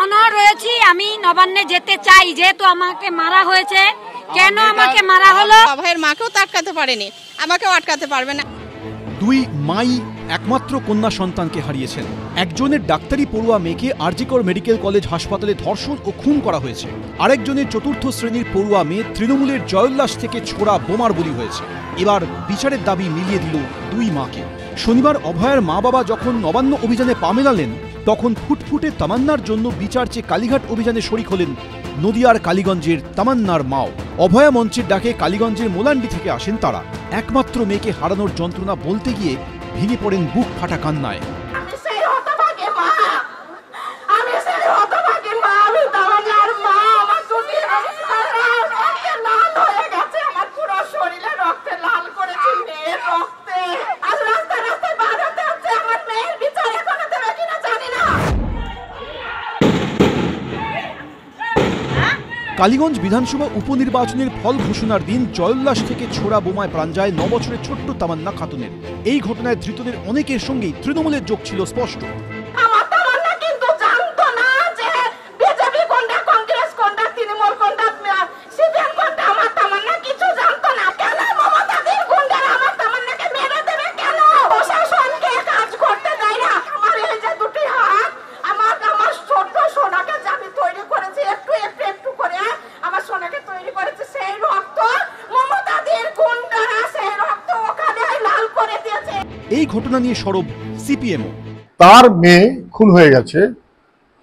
অনড় রয়েছি, আমি নবান্নে যেতে চাই, যেহেতু আমাকে মারা হয়েছে। কেন আমাকে মারা হলো? অভয়ের মাকেও তো আটকাতে পারেনি, আমাকেও আটকাতে পারবে না। দুই মাই একমাত্র কন্যা সন্তানকে হারিয়েছেন। একজনের ডাক্তারি পড়ুয়া মেয়েকে আরজিকর মেডিকেল কলেজ হাসপাতালে ধর্ষণ ও খুন করা হয়েছে। আরেকজনের চতুর্থ শ্রেণীর পড়ুয়া মেয়ে তৃণমূলের জয়োল্লাস থেকে ছোড়া বোমার বলি হয়েছে। এবার বিচারের দাবি মিলিয়ে দিল দুই মাকে। শনিবার অভয়ার মা বাবা যখন নবান্ন অভিযানে পা মেলালেন, তখন ফুটফুটে তামান্নার জন্য বিচার চেয়ে কালীঘাট অভিযানে শরিক হলেন নদিয়ার কালীগঞ্জের তামান্নার মাও। অভয়া মঞ্চের ডাকে কালীগঞ্জের মোলান্ডি থেকে আসেন তারা। একমাত্র মেয়েকে হারানোর যন্ত্রণা বলতে গিয়ে ভেঙে পড়েন বুক ফাটা কান্নায়। কালীগঞ্জ বিধানসভা উপনির্বাচনের ফল ঘোষণার দিন জয়োল্লাস থেকে ছোড়া বোমায় প্রাণ যায় 9 বছরের ছোট্ট তামান্না খাতুনের। এই ঘটনায় ধৃতদের অনেকের সঙ্গেই তৃণমূলের যোগ ছিল স্পষ্ট। এই ঘটনা নিয়ে সরব সিপিএমও। তার মেয়ে খুন হয়ে গেছে,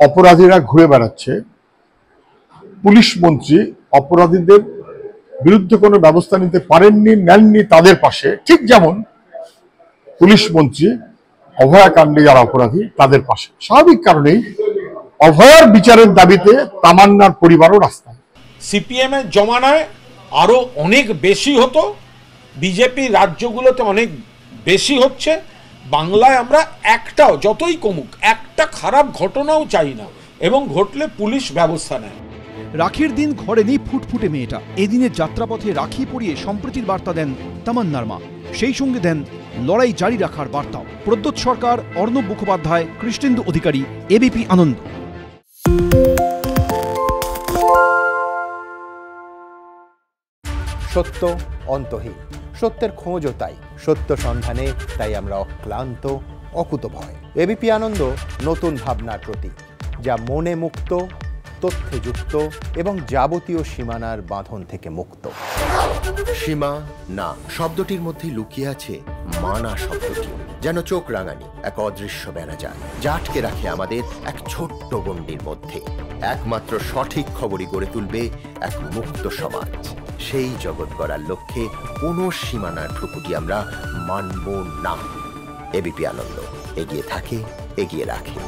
অপরাধীরা ঘুরে বেড়াচ্ছে, পুলিশ মন্ত্রী অপরাধীদের বিরুদ্ধে কোনো ব্যবস্থা নিতে পারেননি, নেননি তাদের পাশে, ঠিক যেমন পুলিশ মন্ত্রী অভয়াকাণ্ডে যারা অপরাধী তাদের পাশে। স্বাভাবিক কারণেই অভয়ার বিচারের দাবিতে তামান্নার পরিবারও রাস্তায়। সিপিএম এর জমানায় আরো অনেক বেশি হতো, বিজেপি রাজ্যগুলোতে অনেক বেশি হচ্ছে। বাংলায় আমরা একটাও, যতই কমুক, একটা খারাপ ঘটনাও চাই না, এবং ঘটলে পুলিশ ব্যবস্থা নেয়। রাখির দিন ঘরে নেই ফুটফুটে মেয়েটা। এদিনের যাত্রাপথে রাখি পরিয়ে সম্প্রীতির বার্তা দেন তামান্নার মা। সেই সঙ্গে দেন লড়াই জারি রাখার বার্তাও। প্রদ্যোৎ সরকার, অর্ণব মুখোপাধ্যায়, কৃষ্ণেন্দু অধিকারী, এবিপি আনন্দ। সত্য অন্তহীন, সত্যের খোঁজও তাই, সত্য সন্ধানে তাই আমরা অক্লান্ত, অকুতভয়। এবিপি আনন্দ নতুন ভাবনার প্রতীক, যা মনে মুক্ত, তথ্যে যুক্ত এবং যাবতীয় সীমানার বাঁধন থেকে মুক্ত। সীমা না শব্দটির মধ্যে লুকিয়ে আছে মানা শব্দটি, যেন চোখ রাঙানি এক অদৃশ্য বেড়াজাল, যা আটকে রাখে আমাদের এক ছোট্ট গণ্ডির মধ্যে। একমাত্র সঠিক খবরই গড়ে তুলবে এক মুক্ত সমাজ। সেই জগৎ গড়ার লক্ষ্যে কোনো সীমানার ঠুকুটি আমরা মানব না। এবিপি আনন্দ এগিয়ে থাকে, এগিয়ে রাখে।